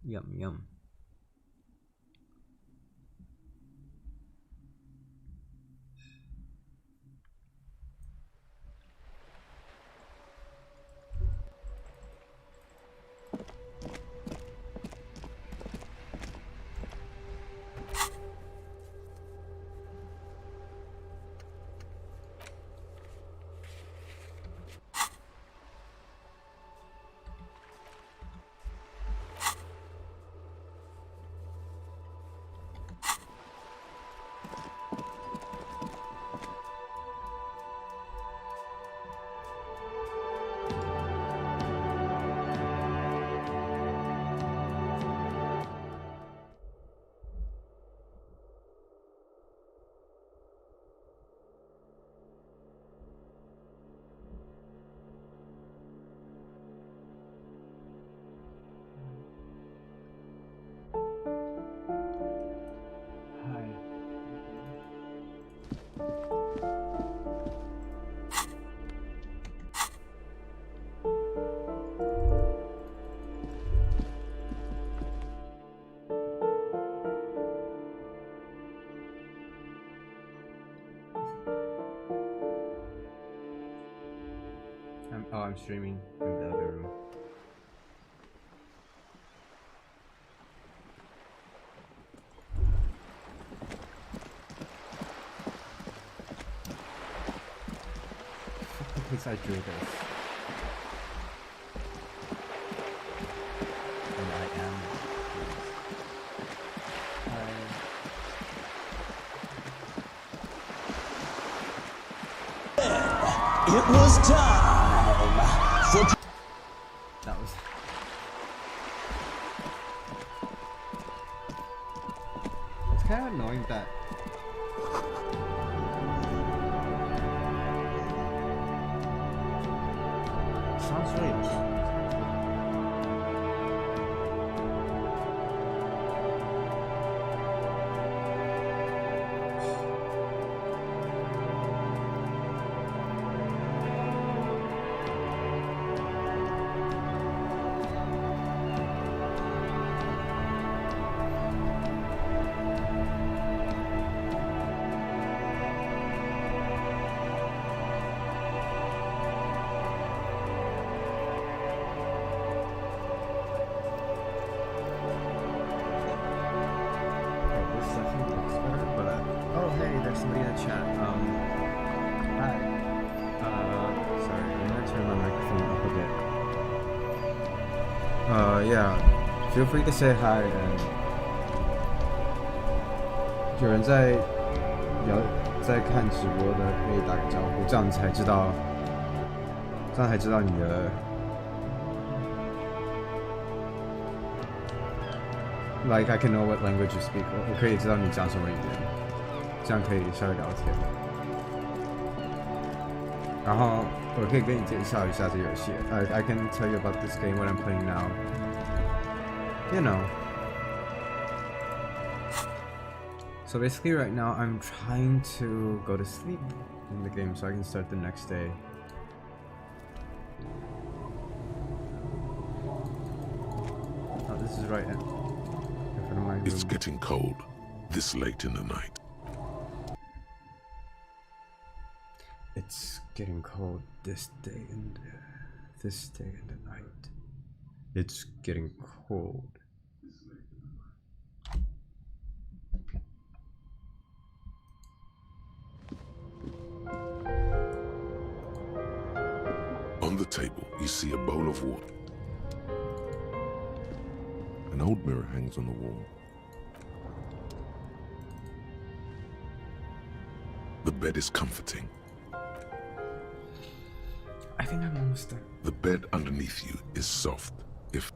Yum yum. I'm streaming in the other room. Because I drew this. And I am. It was time for... That was... It's kind of annoying that... Sounds really... Somebody in the chat. Hi. Sorry, I'm gonna turn my microphone up a bit. Yeah. Feel free to say hi and 有人在看直播的可以打个招呼，这样才知道你的 like I can know what language you speak. 我可以知道你讲什么语言。 这样可以稍微聊天，然后我可以跟你介绍一下这游戏。I can tell you about this game what I'm playing now. You know. So basically, right now I'm trying to go to sleep in the game so I can start the next day. Oh, this is right in front of my room. It's getting cold this late in the night. It's getting cold this day and the night. It's getting cold. On the table, you see a bowl of water. An old mirror hangs on the wall. The bed is comforting. I think I'm almost done. The bed underneath you is soft, if...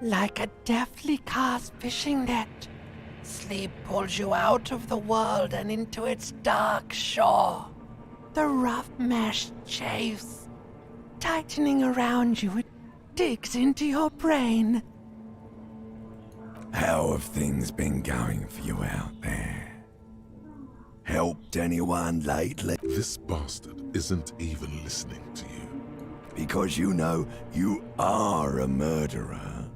Like a deftly cast fishing net, sleep pulls you out of the world and into its dark shore. The rough mesh chafes, tightening around you, it digs into your brain. How have things been going for you out there? Helped anyone lately? This bastard isn't even listening to you. Because you know you are a murderer.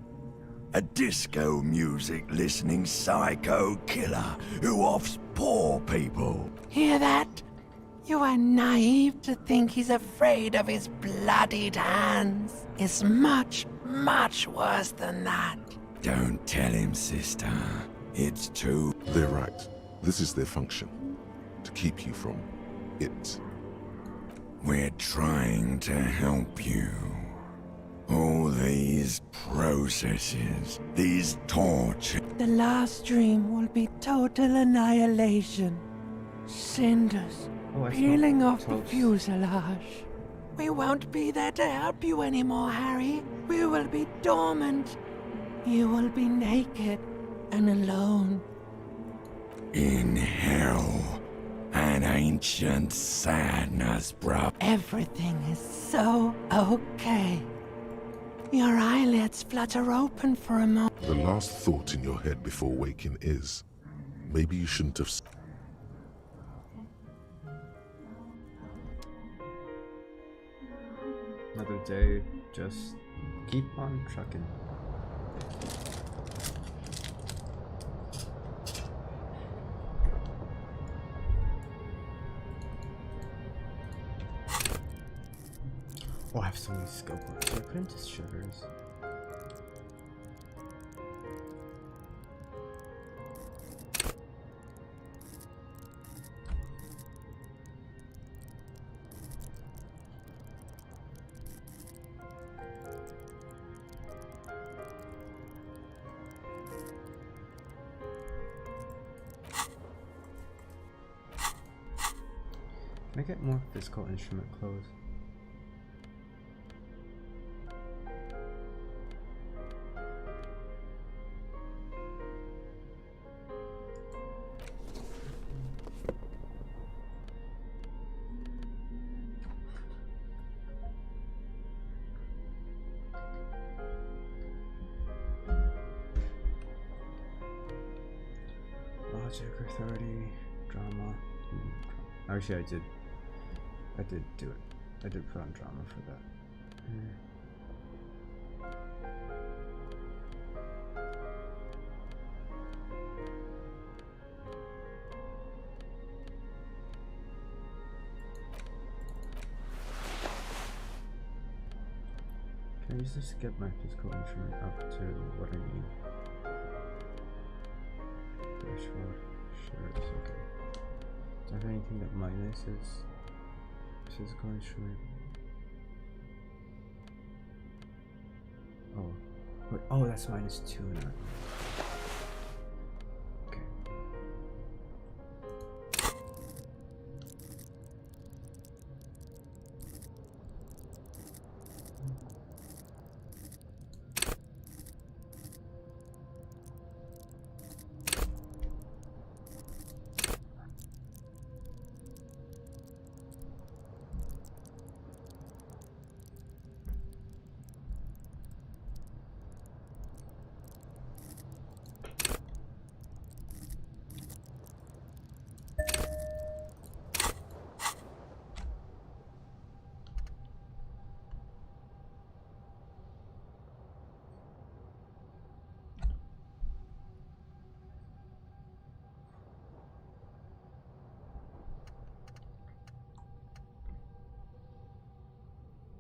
A disco music listening psycho killer who offs poor people. Hear that? You are naive to think he's afraid of his bloodied hands. It's much, much worse than that. Don't tell him, sister. It's too... They're right. This is their function. To keep you from it. We're trying to help you. All these processes, these tortures... The last dream will be total annihilation. Cinders peeling off the fuselage. We won't be there to help you anymore, Harry. We will be dormant. You will be naked and alone. In hell. An ancient sadness, bruh. Everything is so okay. Your eyelids flutter open for a moment. The last thought in your head before waking is, maybe you shouldn't have... Another day, just keep on trucking. Oh, I have so many skill points. Should I put into sugars? Can I get more physical instrument clothes? Logic authority, drama. Actually, I did do it. I did put on drama for that. Can I use this to get my physical instrument up to what I need? Threshold. Sure, it's okay. Do I have anything that minuses physical instrument? Oh, wait, oh, that's -2 now. Okay.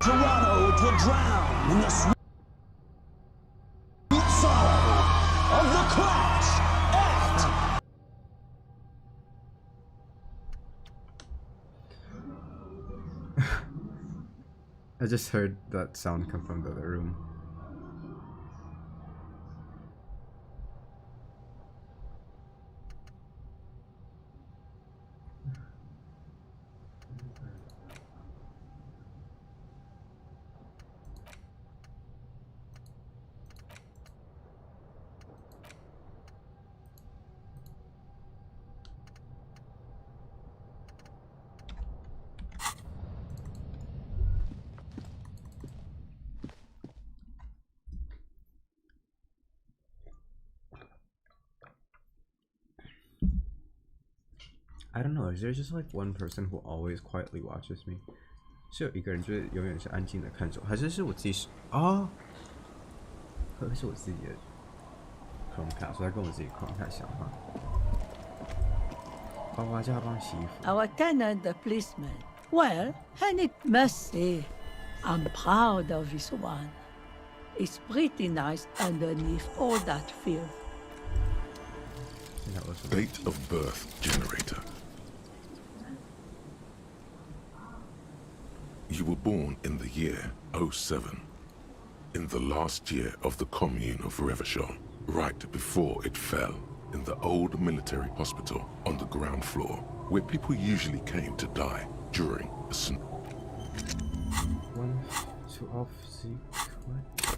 Toronto to drown in the sweet sorrow of the crash act. I just heard that sound come from the other room. I don't know. Is there just like one person who always quietly watches me? 是有一个人就是永远是安静的看着我，还是我自己是啊？会不会是我自己的 Chromecast？ 我在跟我自己 Chromecast 讲话。爸爸叫他帮洗衣服。Our Canada policeman. Well, and it must say, I'm proud of this one. It's pretty nice underneath all that filth. Date of birth generator. You were born in the year 07, in the last year of the commune of Revachol, right before it fell, in the old military hospital on the ground floor, where people usually came to die during a snow. 1 to off Z. What?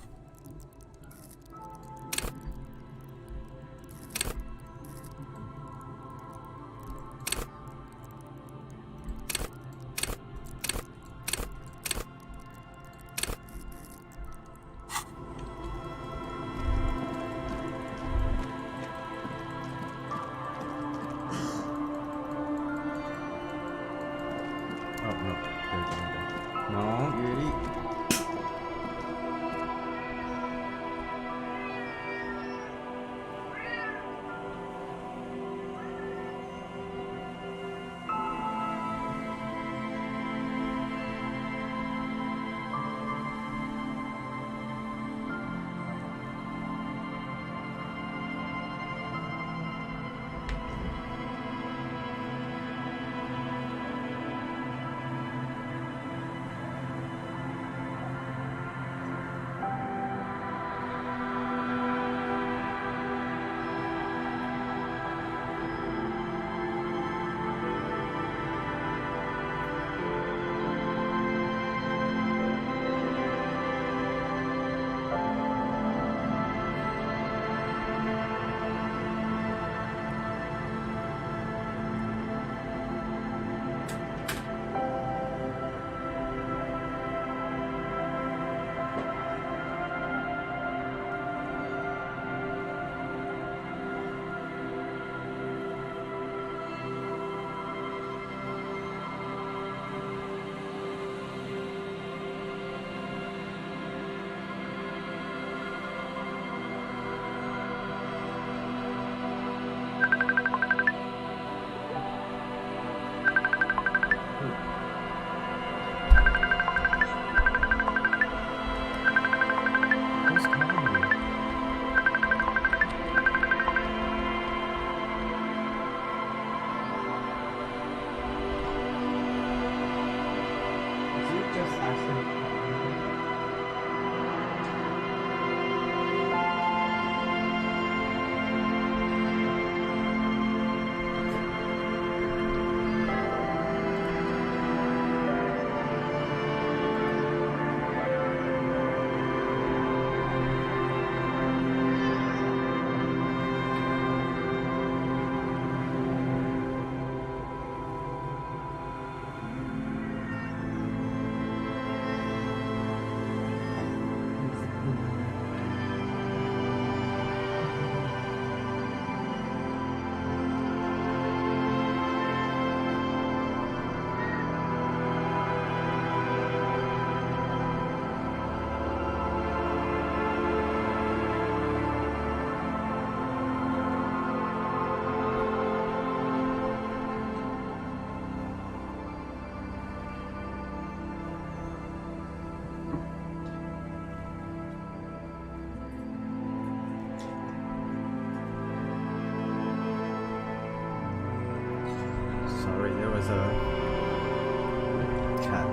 cat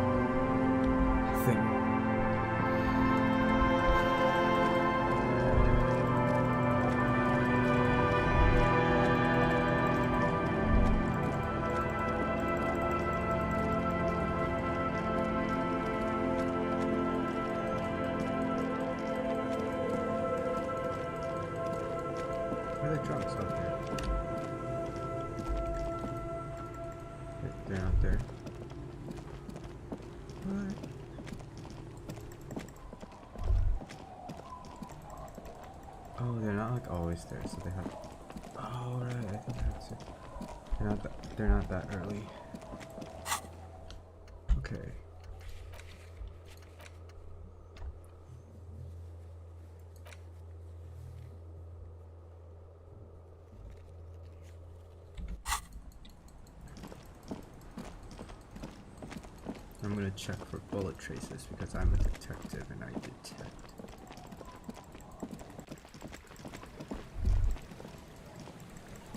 thing. Where are the drunks up here? They're not there. What? Oh, they're not like always there, so they have. Oh, right, I think I have to. They're not that early. Okay. I'm gonna check for bullet traces because I'm a detective and I detect.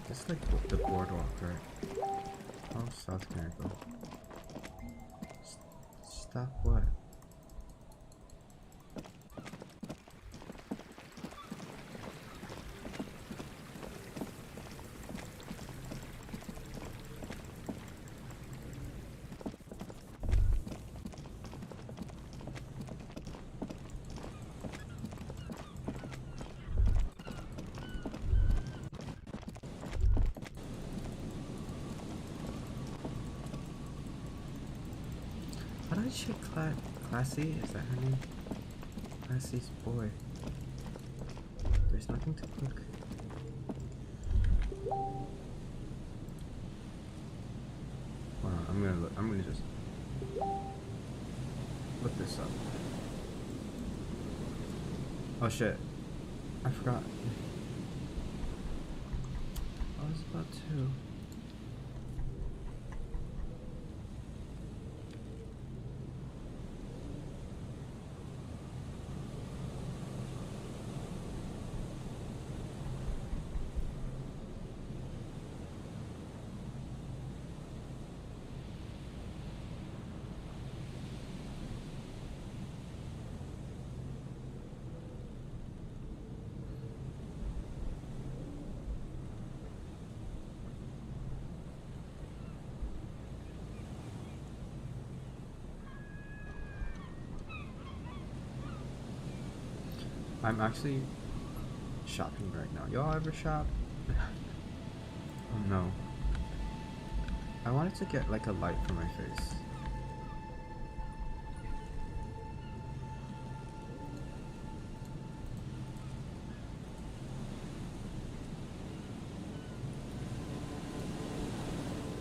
This is like the boardwalk, right? How south can I go? Stop what? How did she Classy? Is that her name? Classy's boy. There's nothing to cook. Hold on, I'm gonna look. I'm gonna just look this up. Oh shit! I forgot. I was about to. I'm actually shopping right now. Y'all ever shop? Oh no. I wanted to get like a light for my face.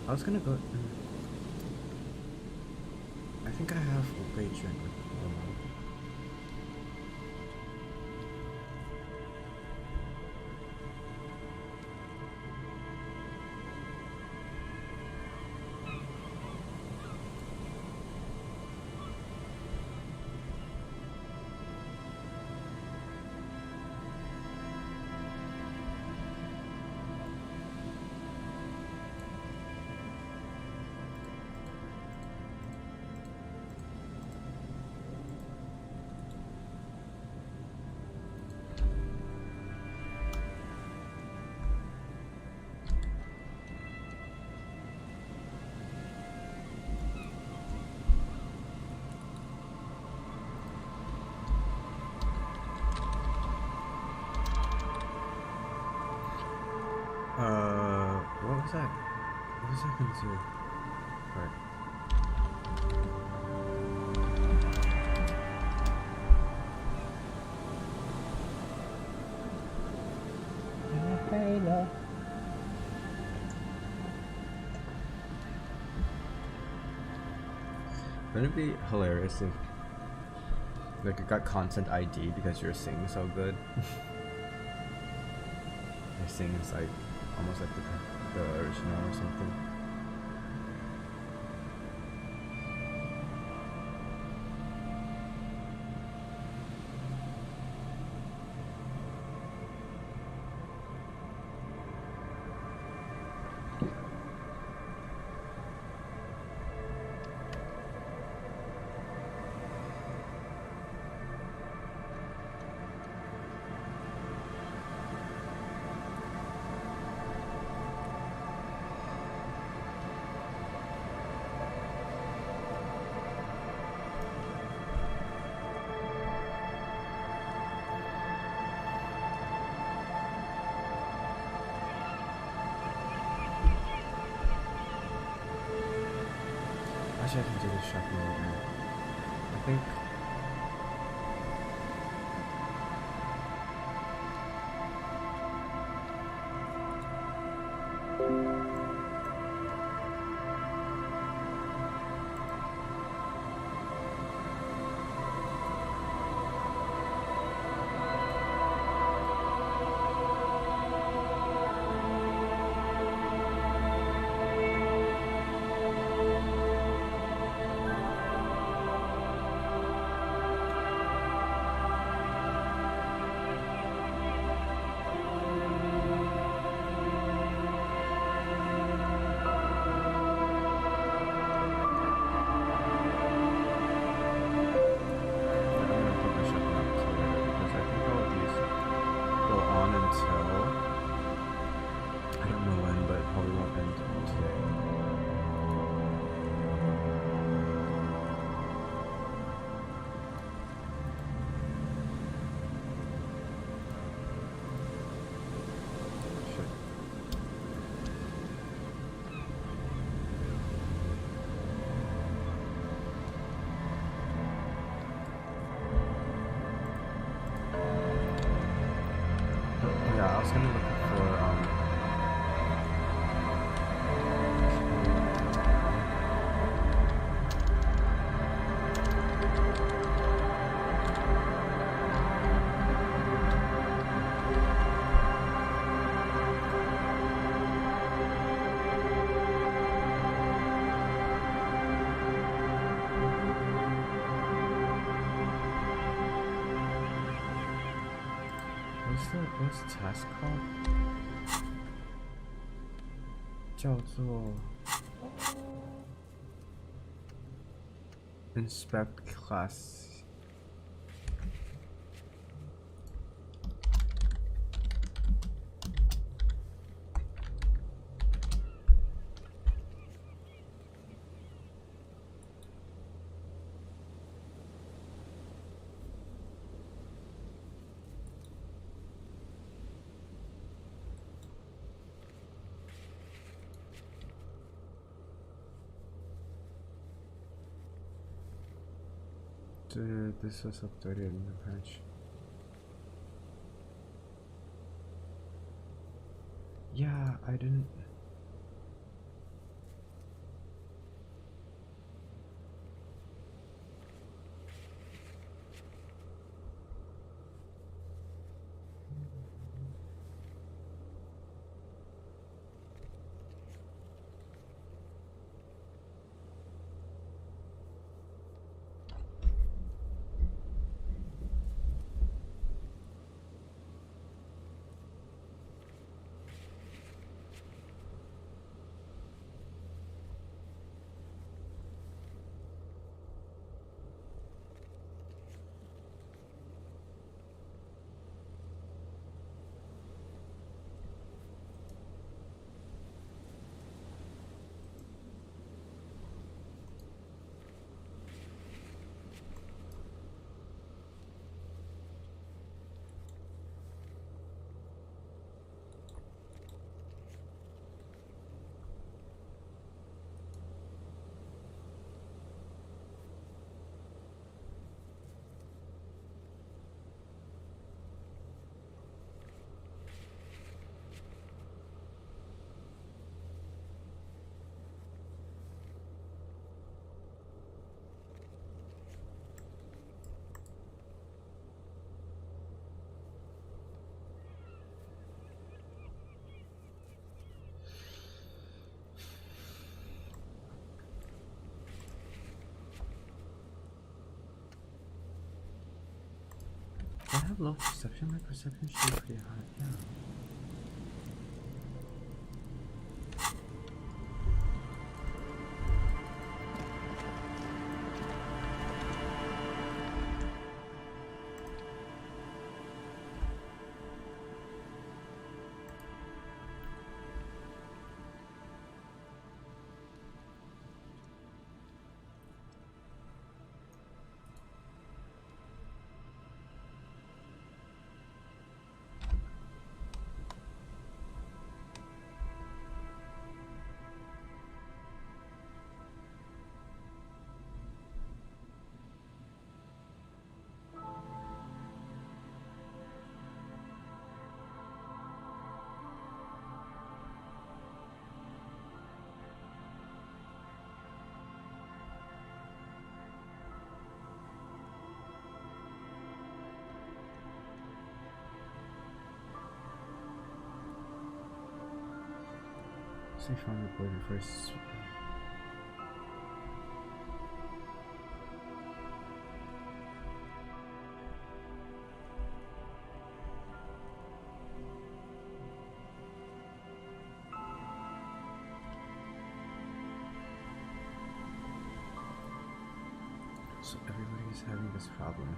I was gonna go. I think I have a great drink with Lamar. What was that? What was I gonna do? Alright. Wouldn't it be hilarious if like it got content ID because you're singing so good? Your singing is like almost like the original or something. Actually, I can do this shopping later. I think. I was gonna look for what's the task called? 叫做 Inspect Class. This was updated in the patch. Yeah, I didn't. I have low perception. My perception should be pretty high. Yeah. See if I'm recording first. So everybody is having this problem.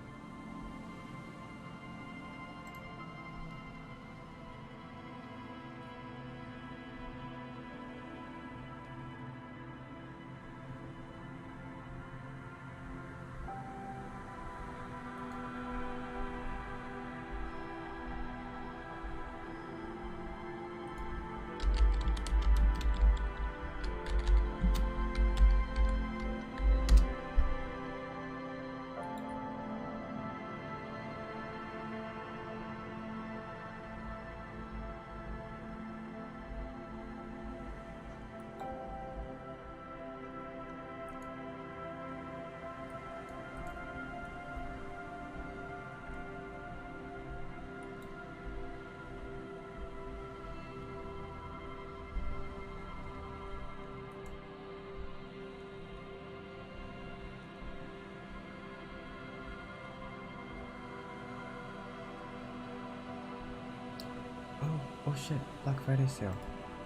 Oh shit, Black Friday sale.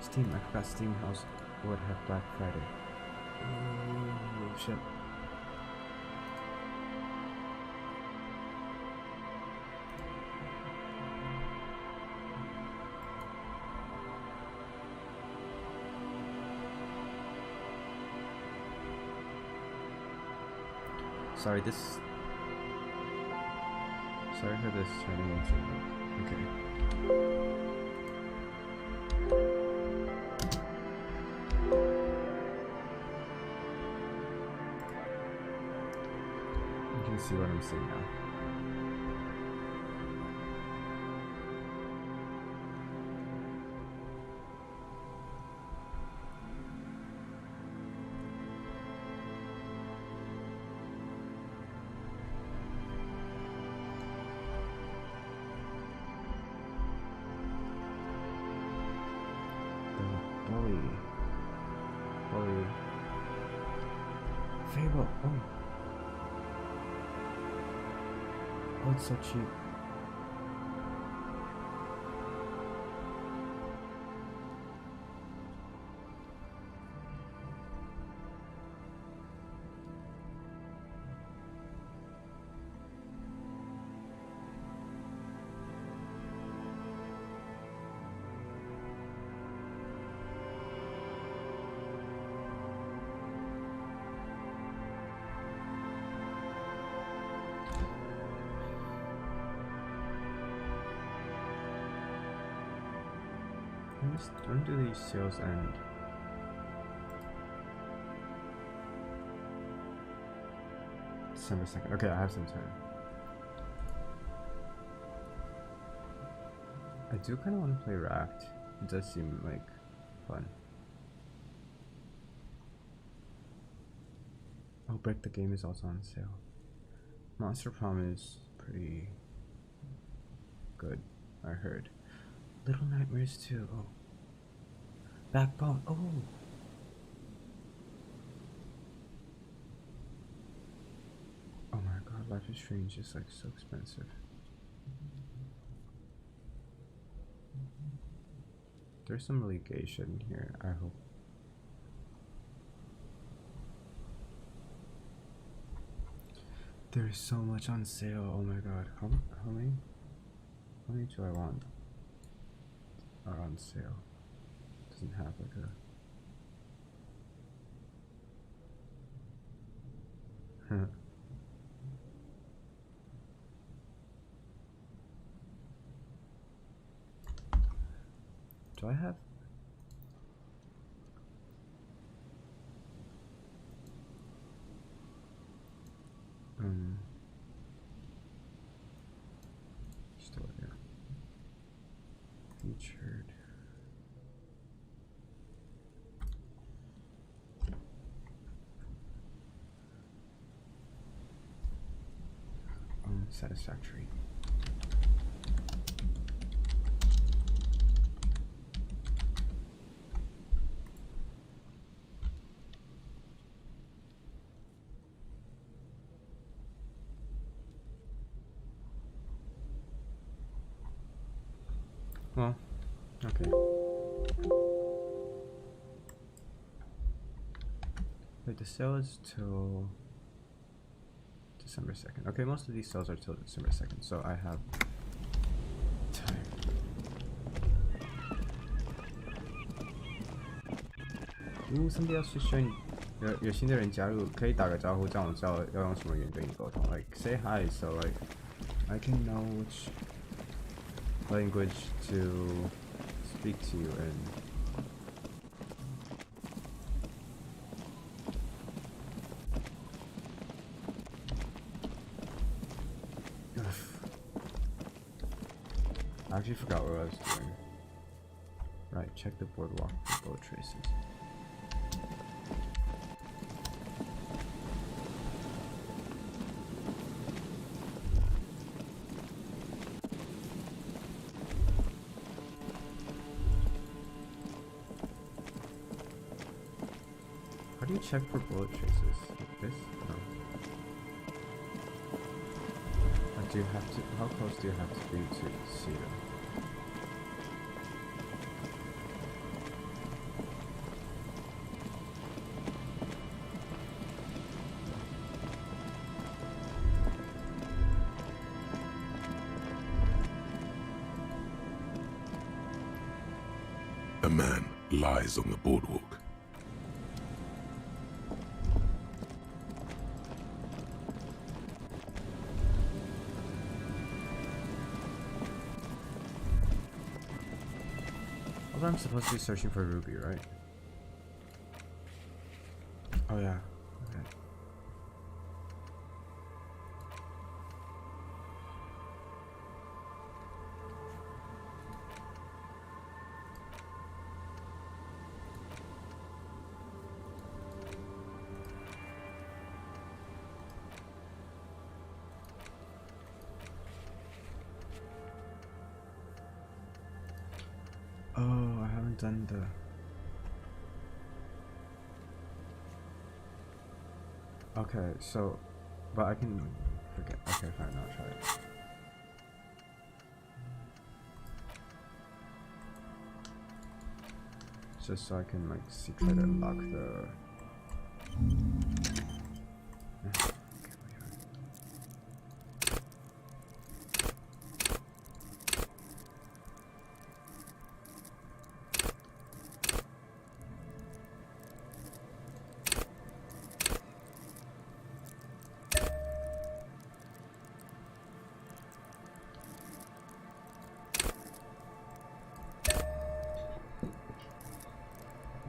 Steam, I forgot Steam House would have Black Friday. Oh shit. Sorry for this turning into okay. You can see what I'm seeing now. Bully. Fable. Oh, it's so cheap. When do these sales end? December 2nd. Okay, I have some time. I do kind of want to play Racked. It does seem like fun. Oh, Break the Game is also on sale. Monster Prom is pretty good, I heard. Little Nightmares 2. Oh. Backbone. Oh. Oh my god, Life is Strange is like so expensive. There's some really gay shit in here, I hope. There's so much on sale. Oh my god. How many do I want are on sale? Doesn't have like a do I have still here featured satisfactory. Well, okay. Wait, the sale is till December 2nd. Okay, most of these sales are till December 2nd, so I have time. Ooh, somebody else just joined. 有新的人加入，可以打个招呼，这样我知道要用什么语言跟你沟通。Like say hi, so like I can know which language to speak to you in. I actually forgot what I was doing. Right, check the boardwalk for bullet traces. How do you check for bullet traces? Like this? No. Do you have to? How close do you have to be to see them? A man lies on the boardwalk. Although I'm supposed to be searching for Ruby, right? Oh yeah. Okay. Oh, I haven't done the... Okay, so... But I can... Forget. Okay, fine, I'll try it. Just so I can, like, see, try to unlock the...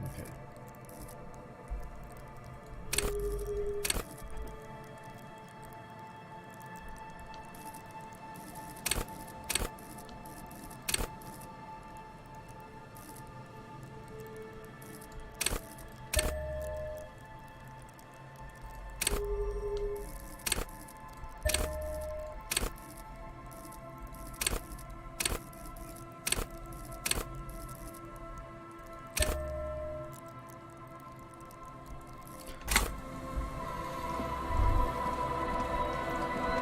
Okay.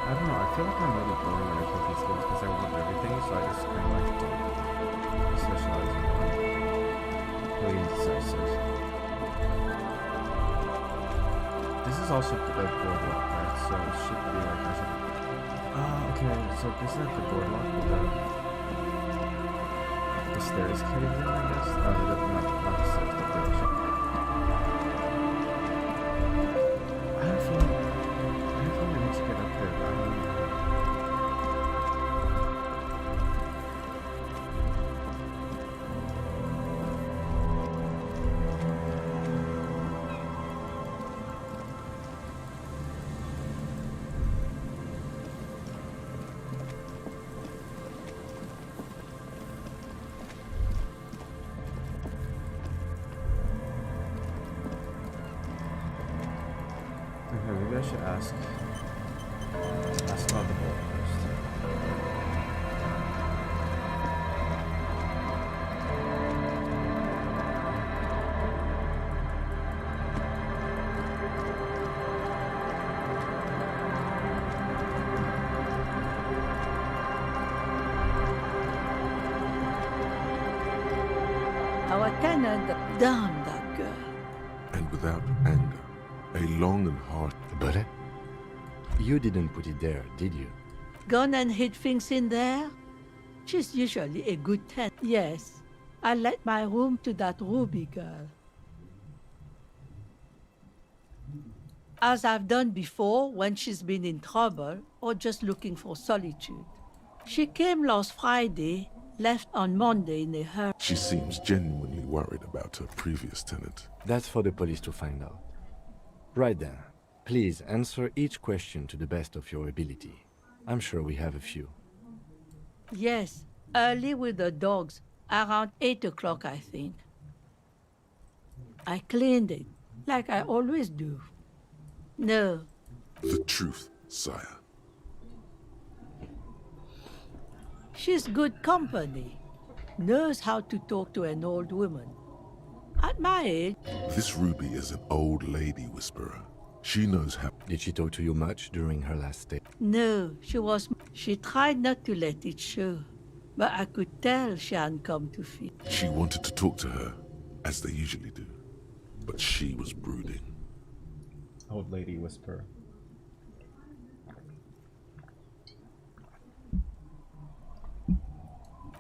I don't know, I feel like I'm really boring when I play these games because I want everything, so I just kind of like don't specialize in one. Really indecisive. This is also the boardwalk, right? So it should be like I should... okay, so this is like the boardwalk with the stairs caving in, I guess? Not the stairs, the bridge. I don't feel like I need to get up there, but I don't know. Okay, maybe I should ask about the boat first. Our tenant, damn that girl. And without anger, a long and hard... But you didn't put it there, did you? Gone and hid things in there? She's usually a good tenant. Yes, I let my room to that Ruby girl. As I've done before when she's been in trouble or just looking for solitude. She came last Friday, left on Monday in a hurry. She seems genuinely worried about her previous tenant. That's for the police to find out. Right then, please answer each question to the best of your ability. I'm sure we have a few. Yes, early with the dogs, around 8 o'clock, I think. I cleaned it, like I always do. No, The truth, sire. she's good company. Knows how to talk to an old woman. At my age, This Ruby is an old lady whisperer. She knows how... Did she talk to you much during her last stay? no, she tried not to let it show. But I could tell she hadn't come to feel. She wanted to talk to her, as they usually do. But she was brooding. Old lady whisper.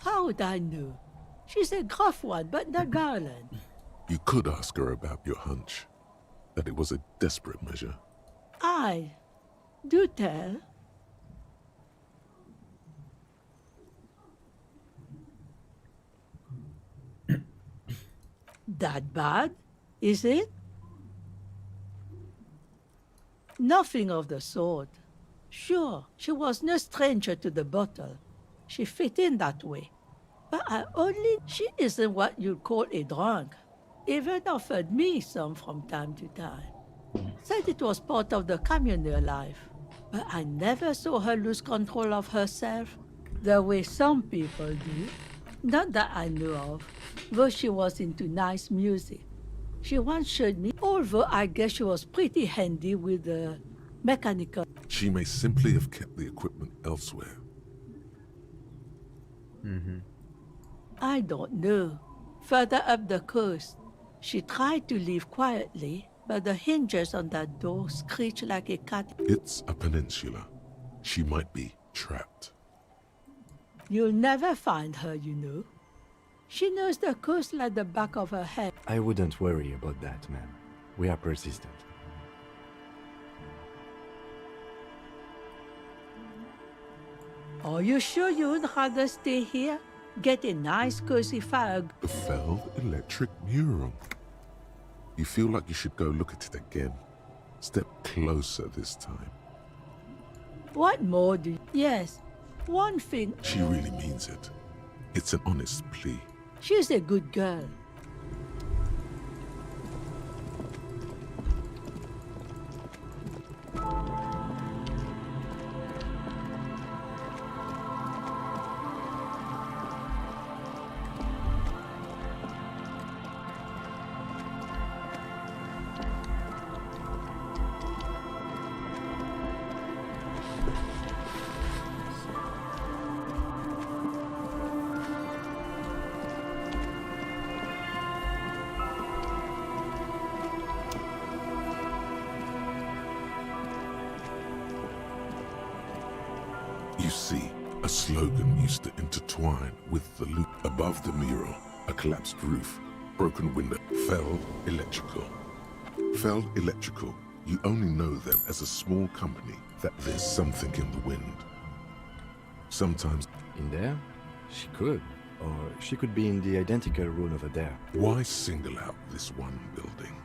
How would I know? She's a gruff one, but not violent. You could ask her about your hunch, that it was a desperate measure. Aye. Do tell. That bad, is it? Nothing of the sort. Sure, she was no stranger to the bottle. She fit in that way. But she isn't what you'd call a drunk. Even offered me some from time to time. Said it was part of the communal life. But I never saw her lose control of herself, the way some people do. Not that I know of, though she was into nice music. She once showed me, although I guess she was pretty handy with the mechanical. She may simply have kept the equipment elsewhere. I don't know. Further up the coast, she tried to leave quietly, but the hinges on that door screech like a cat. It's a peninsula. She might be trapped. You'll never find her, you know. She knows the coast like the back of her head. I wouldn't worry about that, ma'am. We are persistent. Are you sure you would rather stay here? Get a nice cozy fire. The Feld electric mural. You feel like you should go look at it again. Step closer this time. What more do you... Yes, one thing. She really means it. It's an honest plea. She's a good girl. You see, a slogan used to intertwine with the loop above the mural, a collapsed roof, broken window, Feld Electrical. Feld Electrical, you only know them as a small company that there's something in the wind. Sometimes. In there? She could. Or she could be in the identical room over there. Why single out this one building?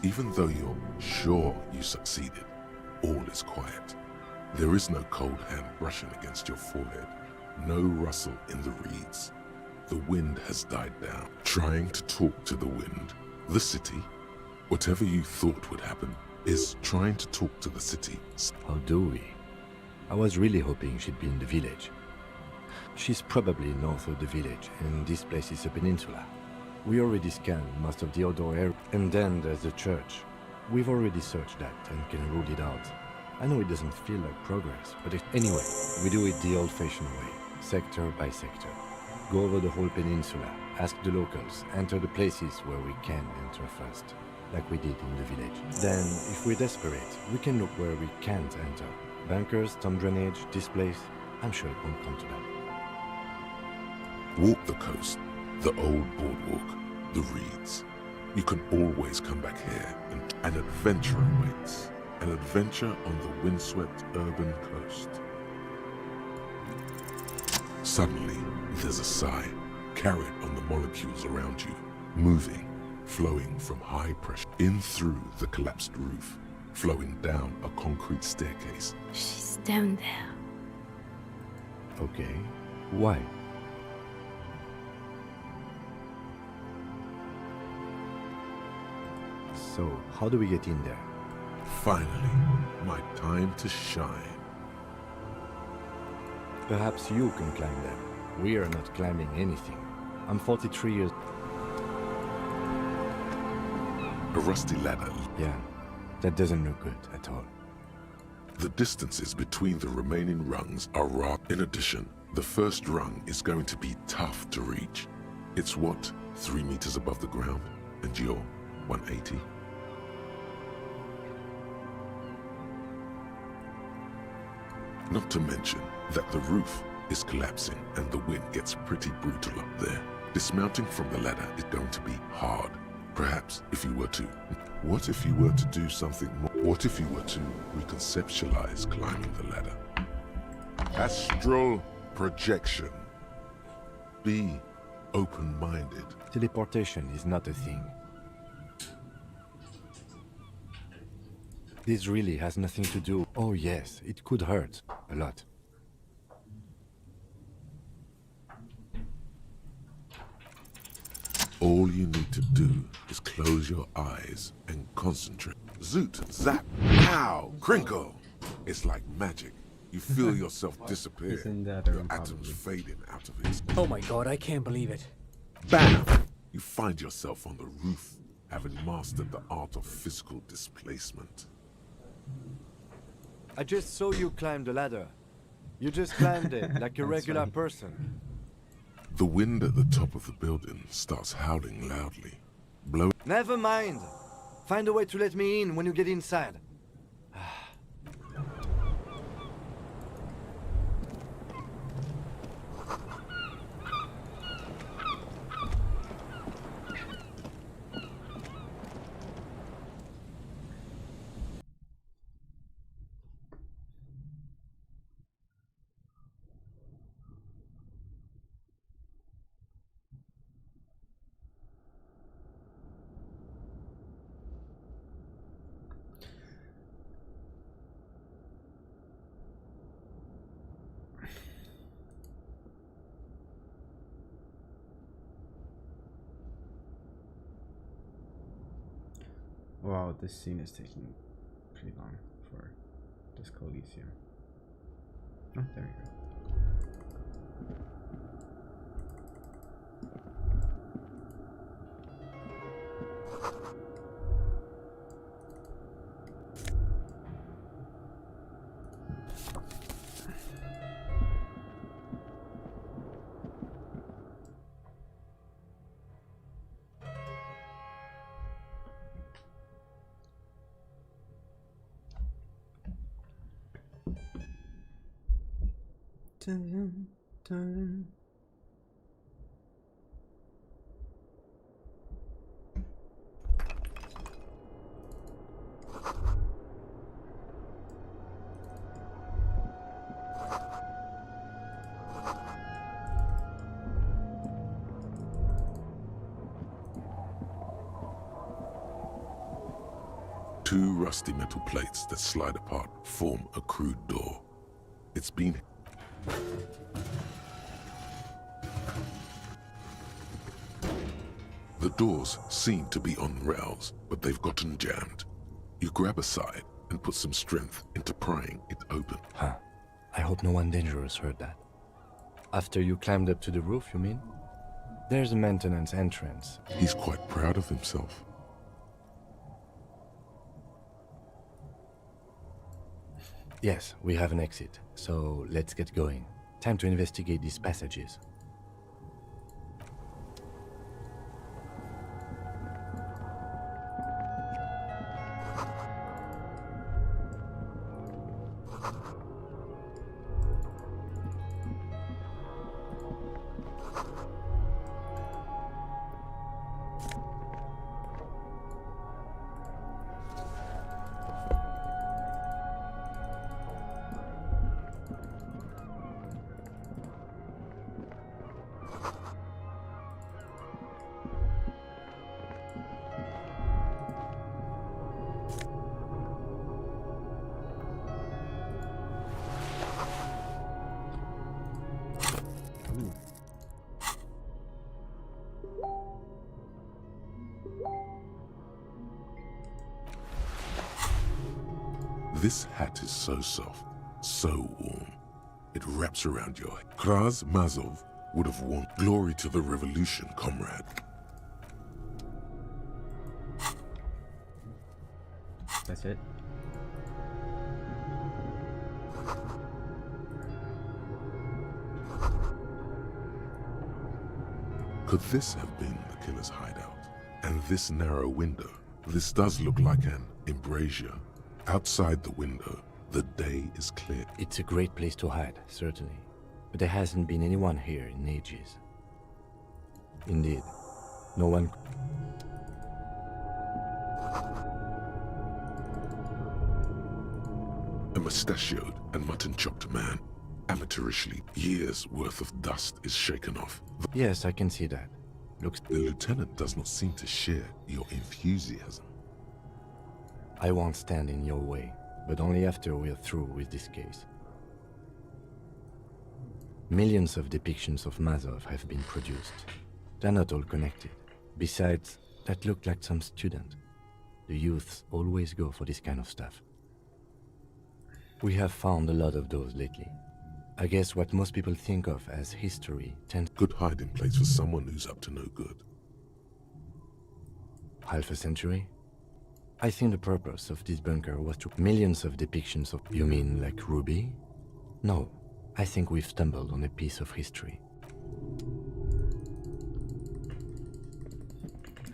Even though you're sure you succeeded, all is quiet. There is no cold hand brushing against your forehead, no rustle in the reeds. The wind has died down. Trying to talk to the wind. The city, whatever you thought would happen, is trying to talk to the city. How do we? I was really hoping she'd be in the village. She's probably north of the village, and this place is a peninsula. We already scanned most of the outdoor area, and then there's the church. We've already searched that and can rule it out. I know it doesn't feel like progress, but anyway, we do it the old-fashioned way, sector by sector. Go over the whole peninsula, ask the locals, enter the places where we can enter first, like we did in the village. Then, if we're desperate, we can look where we can't enter. Bunkers, storm drainage, this place, I'm sure it won't come to that. Walk the coast, the old boardwalk, the reeds. You can always come back here, and an adventure awaits. An adventure on the windswept urban coast. Suddenly, there's a sigh, carried on the molecules around you, moving, flowing from high pressure, in through the collapsed roof, flowing down a concrete staircase. She's down there. Okay, why? So, how do we get in there? Finally, my time to shine. Perhaps you can climb them. We are not climbing anything. I'm 43 years... A rusty ladder. Yeah, that doesn't look good at all. The distances between the remaining rungs are rather. In addition, the first rung is going to be tough to reach. It's what, 3 meters above the ground? And you're 180? Not to mention that the roof is collapsing and the wind gets pretty brutal up there. Dismounting from the ladder is going to be hard. Perhaps if you were to... What if you were to do something more? What if you were to reconceptualize climbing the ladder? Astral projection. Be open-minded. Teleportation is not a thing. This really has nothing to do... Oh yes, it could hurt. A lot. All you need to do is close your eyes and concentrate. Zoot, zap, pow, crinkle. It's like magic. You feel yourself disappear. Isn't that Your improbable? atoms fading out of it. Oh my god, I can't believe it. Bam! You find yourself on the roof, having mastered the art of physical displacement. I just saw you climb the ladder. You just climbed it like a regular person. The wind at the top of the building starts howling loudly. Blow. Never mind. Find a way to let me in when you get inside. Wow, this scene is taking pretty long for this Coliseum. Oh, there we go. Dun, dun. Two rusty metal plates that slide apart form a crude door. It's been... The doors seem to be on rails, but they've gotten jammed. You grab a side and put some strength into prying it open. Huh. I hope no one dangerous heard that. After you climbed up to the roof, you mean? There's a maintenance entrance. He's quite proud of himself. Yes, we have an exit, so let's get going. Time to investigate these passages. This hat is so soft, so warm. It wraps around your head. Kraz Mazov would have won. Glory to the revolution, comrade. That's it. Could this have been the killer's hideout? And this narrow window, this does look like an embrasure. Outside the window, the day is clear. It's a great place to hide, certainly. But there hasn't been anyone here in ages. Indeed, no one... A mustachioed and mutton-chopped man. Amateurishly, years' worth of dust is shaken off. Yes, I can see that. Looks... The lieutenant does not seem to share your enthusiasm. I won't stand in your way, but only after we're through with this case. Millions of depictions of Mazov have been produced. They're not all connected. Besides, that looked like some student. The youths always go for this kind of stuff. We have found a lot of those lately. I guess what most people think of as history tends... Good hiding place for someone who's up to no good. Half a century? I think the purpose of this bunker was to... Millions of depictions of... You mean like Ruby? No, I think we've stumbled on a piece of history.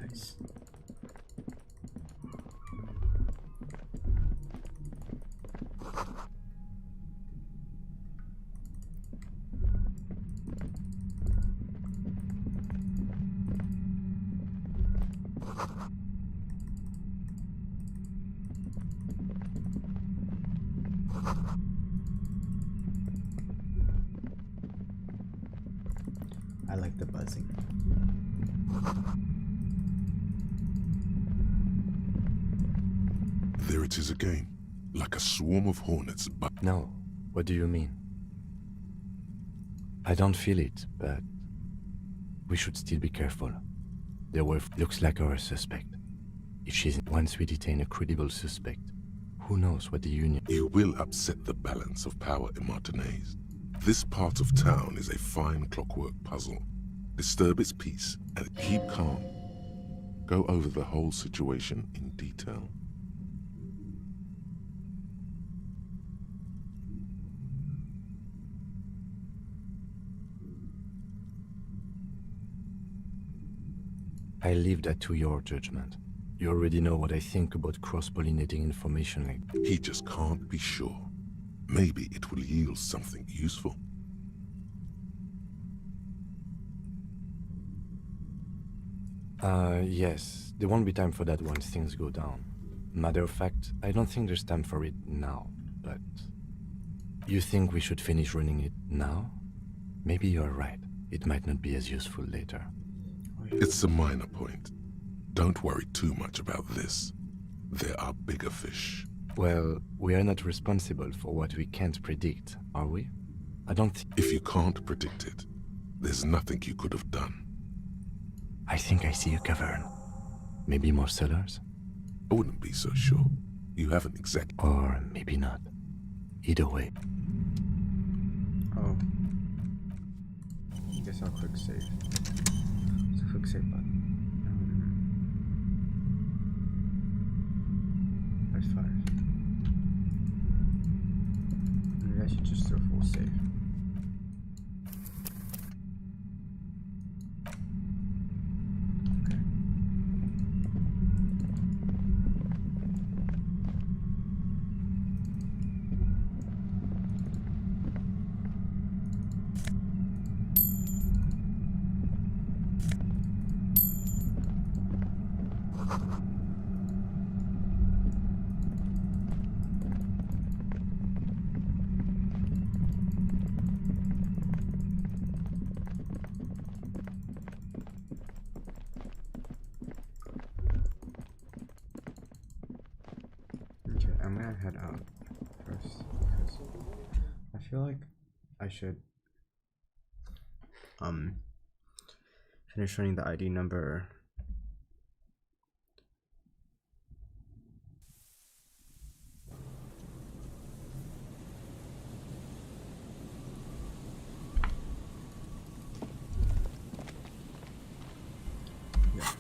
Nice. I like the buzzing. There it is again, like a swarm of hornets, but... No, what do you mean? I don't feel it, but... we should still be careful. The wolf looks like our suspect. If she's... Once we detain a credible suspect, who knows what the Union... You will upset the balance of power in Martinez. This part of town is a fine clockwork puzzle. Disturb its peace and keep calm. Go over the whole situation in detail. I leave that to your judgment. You already know what I think about cross-pollinating information like... He just can't be sure. Maybe it will yield something useful. Yes. There won't be time for that once things go down. Matter of fact, I don't think there's time for it now, but... You think we should finish running it now? Maybe you're right. It might not be as useful later. It's a minor point. Don't worry too much about this. There are bigger fish. Well, we are not responsible for what we can't predict, are we? I don't think... If you can't predict it, there's nothing you could have done. I think I see a cavern. Maybe more cellars? I wouldn't be so sure. You haven't exactly... Or maybe not. Either way. Oh. I guess I'll quick save. It's a quick save button. That's 5. Maybe I should just do a full save. Okay. Okay, I'm gonna head out first because I feel like I should finish running the ID number. Yeah.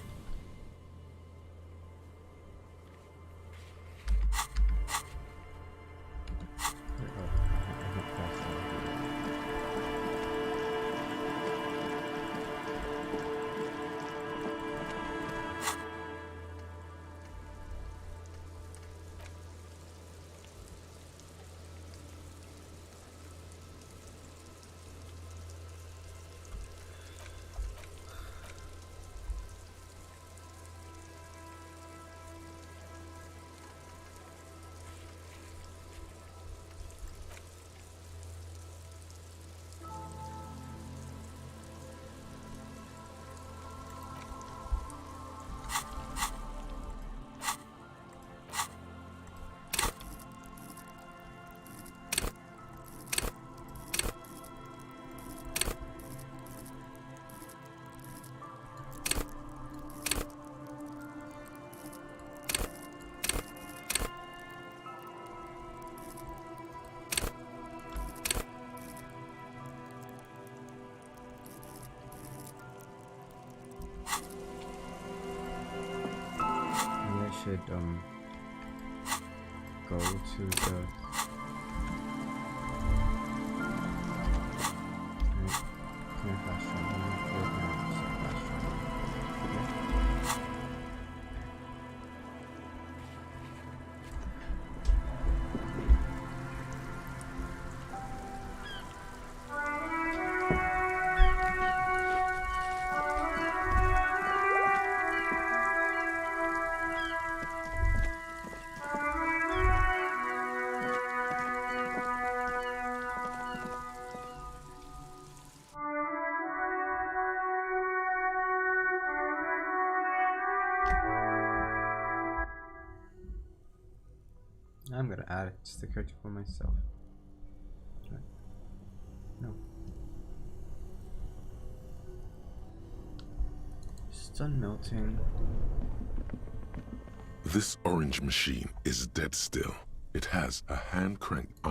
go to the. Can I fast travel? Where can I fast travel? Okay. I'm gonna add a sticker for myself. Right. No. It's done melting. This orange machine is dead still. It has a hand crank. Wow.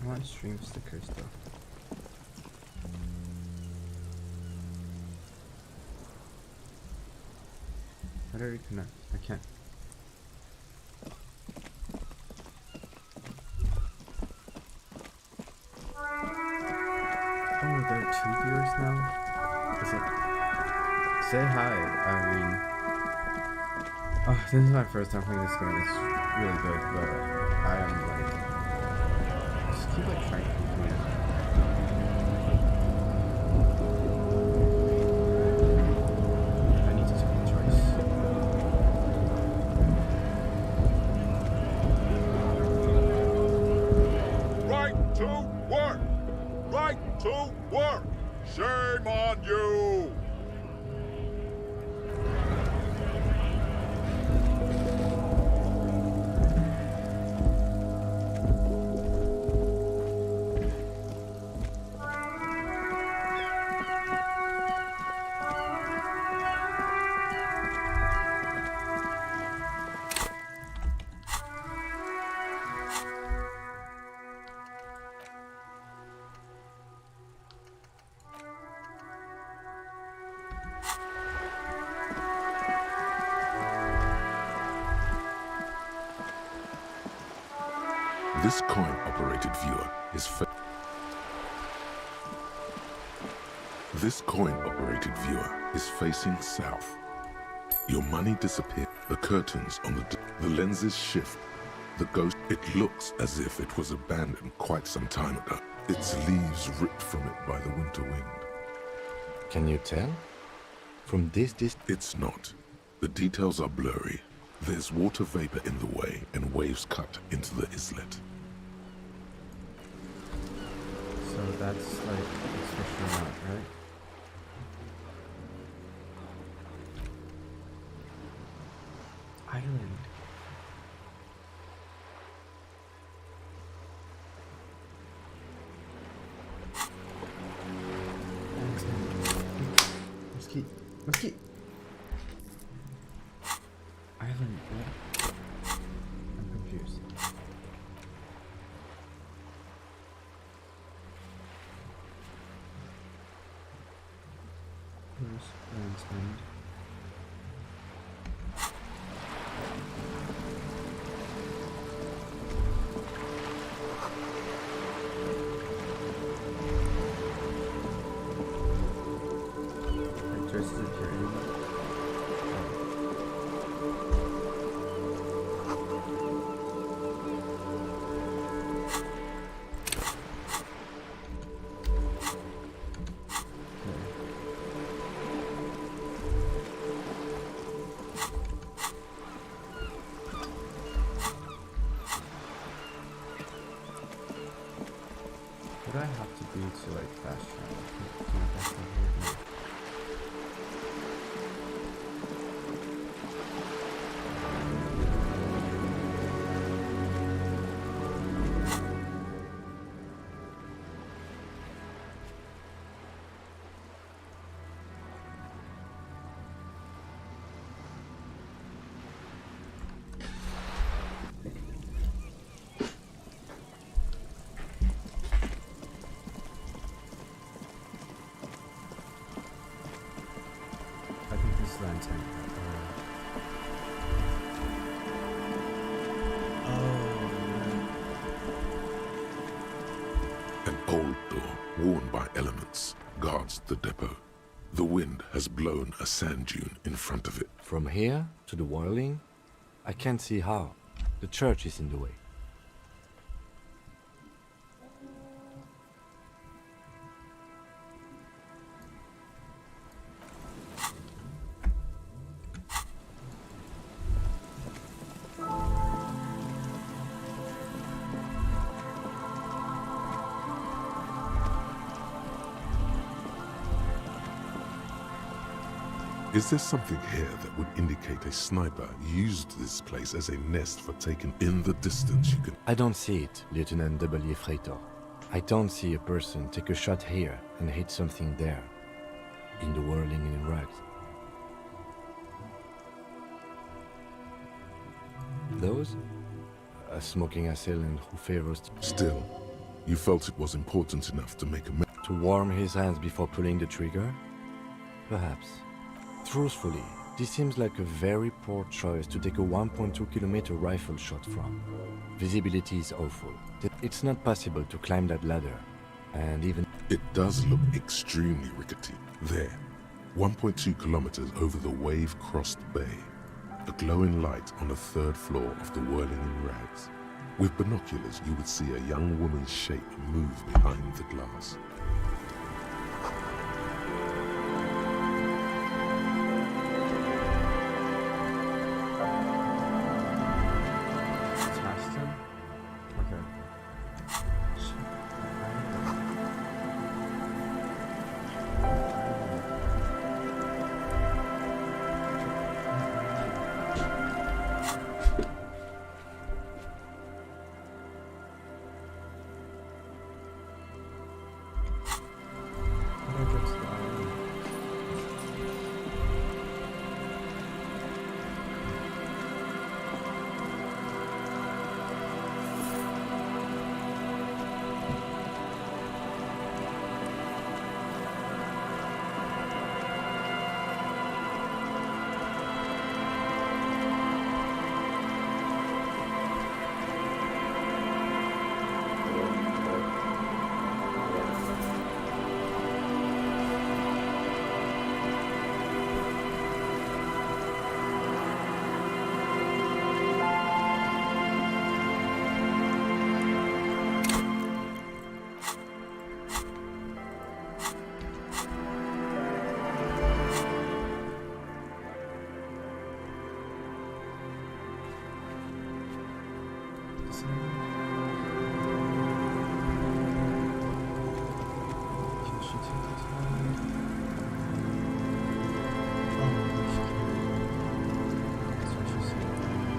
I want stream stickers though. How do I reconnect? I can't. Oh, there are 2 viewers now? Is it? Say hi, I mean... Oh, this is my first time playing this game. It's really good, but I am like... Just keep like trying to complete it. I need to take a choice. Right to work! Right to work! Shame on you! This coin-operated viewer is This coin-operated viewer is facing south. Your money disappears. The curtains on the lenses shift. The ghost, it looks as if it was abandoned quite some time ago. Its leaves ripped from it by the winter wind. Can you tell? From this distance? It's not. The details are blurry. There's water vapor in the way and waves cut into the islet. So that's like, it's for sure not, right? Island. Let's keep. Island. What? I'm confused. Where's Land's End? Addresses appear anywhere. B to like fast travel. Can I fast travel here? No. I think this is the antenna. An old door, worn by elements, guards the depot. The wind has blown a sand dune in front of it. From here to the whirling, I can't see how. The church is in the way. Is there something here that would indicate a sniper used this place as a nest for taking in the distance you can... I don't see it, Lieutenant W. Freitor. I don't see a person take a shot here and hit something there, in the whirling in rags. Those? A smoking assailant who favors Still, you felt it was important enough to make a... to warm his hands before pulling the trigger? Perhaps. Truthfully, this seems like a very poor choice to take a 1.2 kilometer rifle shot from. Visibility is awful. It's not possible to climb that ladder, and even... It does look extremely rickety. There, 1.2 kilometers over the wave-crossed bay, a glowing light on the third floor of the whirling in rags. With binoculars, you would see a young woman's shape move behind the glass. Taston? Okay.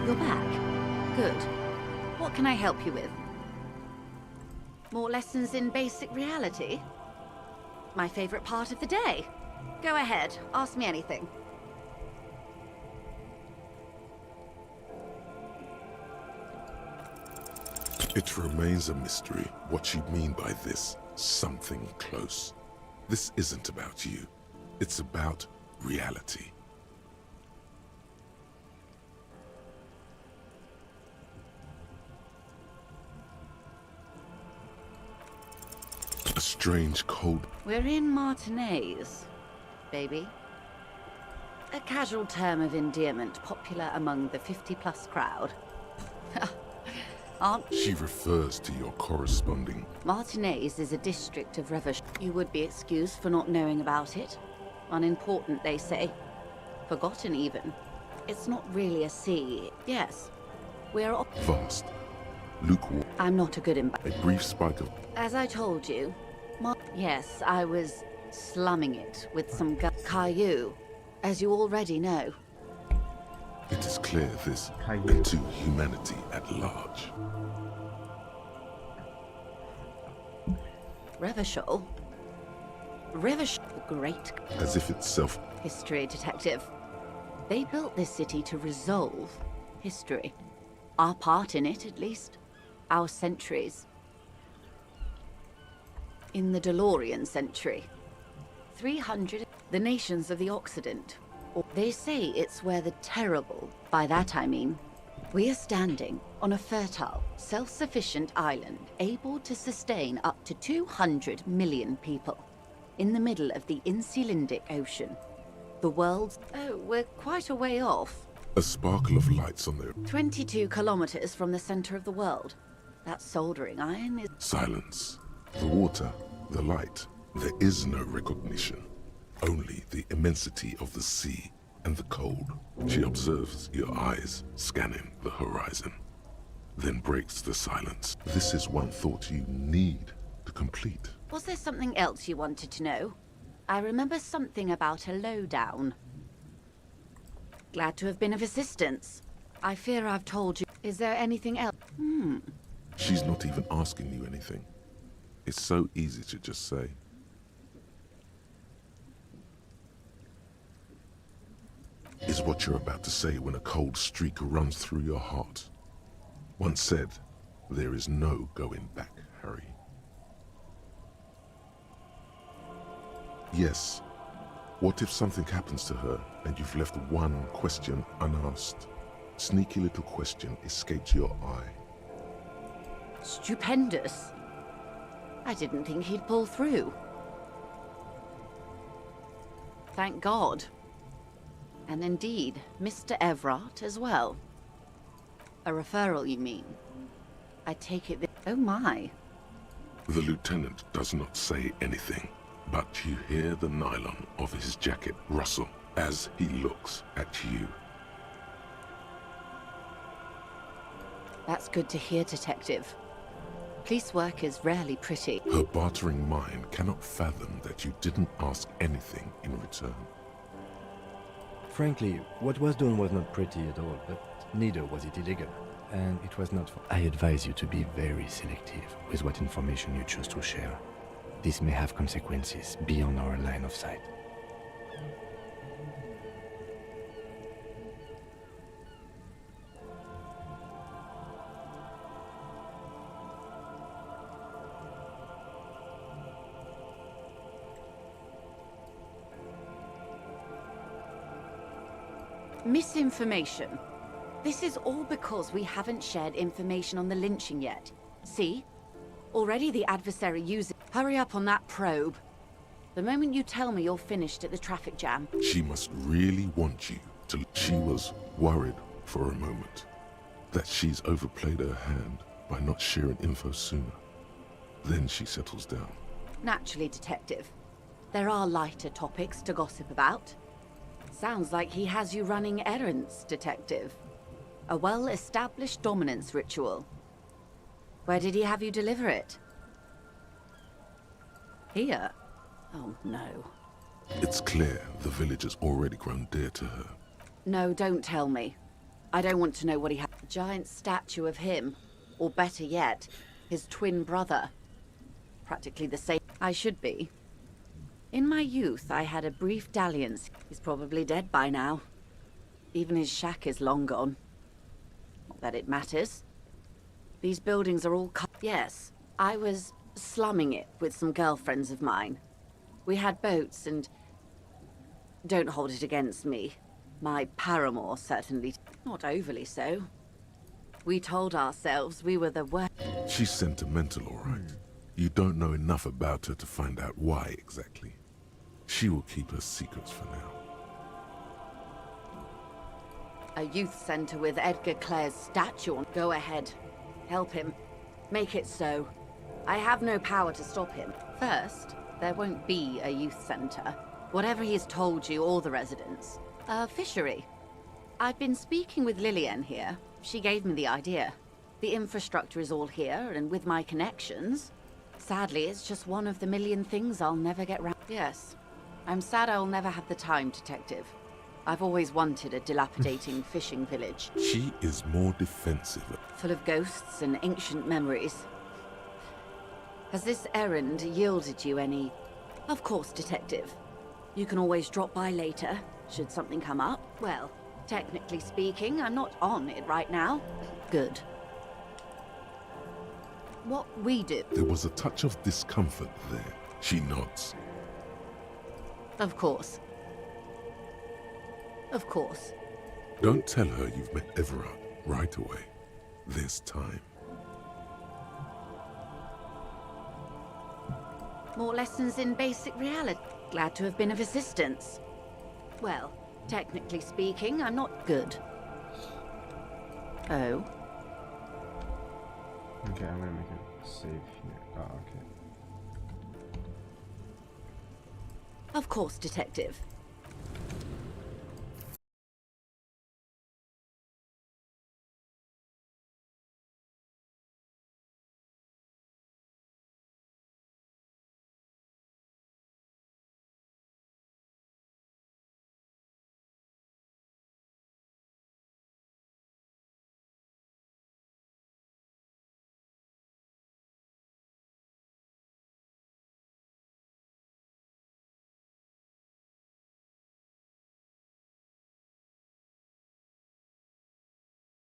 You're back? Good. What can I help you with? More lessons in basic reality? My favorite part of the day. Go ahead, ask me anything. It remains a mystery what you mean by this something close. This isn't about you. It's about reality. A strange cold... We're in Martinez, baby. A casual term of endearment popular among the 50-plus crowd. Aren't She refers to your corresponding... Martinez is a district of Revers. You would be excused for not knowing about it. Unimportant, they say. Forgotten, even. It's not really a sea. Yes. We're... Vast. Lukewarm. I'm not a good A brief spike of... As I told you, Yes, I was slumming it with some Caillou, as you already know. It is clear this, Caillou. and to humanity at large. Revachol? Revachol, great As if itself. history detective. They built this city to resolve history. Our part in it, at least. Our centuries. In the DeLorean century. 300... The nations of the Occident. They say it's where the terrible, by that I mean, we are standing on a fertile, self-sufficient island, able to sustain up to 200 million people, in the middle of the Insulindic Ocean. The world's... Oh, we're quite a way off. A sparkle of lights on their 22 kilometers from the center of the world. That soldering iron is... silence. The water, the light. There is no recognition. Only the immensity of the sea and the cold. She observes your eyes scanning the horizon, then breaks the silence. This is one thought you need to complete. Was there something else you wanted to know? I remember something about a lowdown. Glad to have been of assistance. I fear I've told you. Is there anything else? She's not even asking you anything. It's so easy to just say. Is what you're about to say when a cold streak runs through your heart. Once said, there is no going back, Harry. Yes. What if something happens to her and you've left one question unasked? Sneaky little question escaped your eye. Stupendous. I didn't think he'd pull through. Thank God. And indeed, Mr. Everard as well. A referral, you mean? I take it that... Oh my. The lieutenant does not say anything, but you hear the nylon of his jacket rustle as he looks at you. That's good to hear, Detective. Police work is rarely pretty. Her bartering mind cannot fathom that you didn't ask anything in return. Frankly, what was done was not pretty at all, but neither was it illegal. And it was not... I advise you to be very selective with what information you choose to share. This may have consequences beyond our line of sight. Misinformation. This is all because we haven't shared information on the lynching yet. See? Already the adversary uses... Hurry up on that probe. The moment you tell me you're finished at the traffic jam... She must really want you to... She was worried for a moment that she's overplayed her hand by not sharing info sooner. Then she settles down. Naturally, Detective. There are lighter topics to gossip about. Sounds like he has you running errands, Detective. A well-established dominance ritual. Where did he have you deliver it? Here? Oh, no. It's clear the village has already grown dear to her. No, don't tell me. I don't want to know what he had. A giant statue of him. Or better yet, his twin brother. Practically the same. I should be. In my youth, I had a brief dalliance. He's probably dead by now. Even his shack is long gone. Not that it matters. These buildings are all cut. Yes, I was slumming it with some girlfriends of mine. We had boats and... Don't hold it against me. My paramour certainly... Not overly so. We told ourselves we were the worst... She's sentimental, all right. You don't know enough about her to find out why exactly. She will keep her secrets for now. A youth center with Edgar Clare's statue on. Go ahead. Help him. Make it so. I have no power to stop him. First, there won't be a youth center. Whatever he's told you or the residents. A fishery. I've been speaking with Lillian here. She gave me the idea. The infrastructure is all here, and with my connections, Sadly, it's just one of the million things I'll never get round. Yes. I'm sad I'll never have the time, Detective. I've always wanted a dilapidating fishing village. She is more defensive. Full of ghosts and ancient memories. Has this errand yielded you any... Of course, Detective. You can always drop by later, should something come up. Well, technically speaking, I'm not on it right now. Good. What we do... There was a touch of discomfort there. She nods. Of course. Of course. Don't tell her you've met Everard right away. There's time. More lessons in basic reality. Glad to have been of assistance. Well, technically speaking, I'm not good. Oh? Okay, I'm gonna make a save here. Oh, okay. Of course, Detective.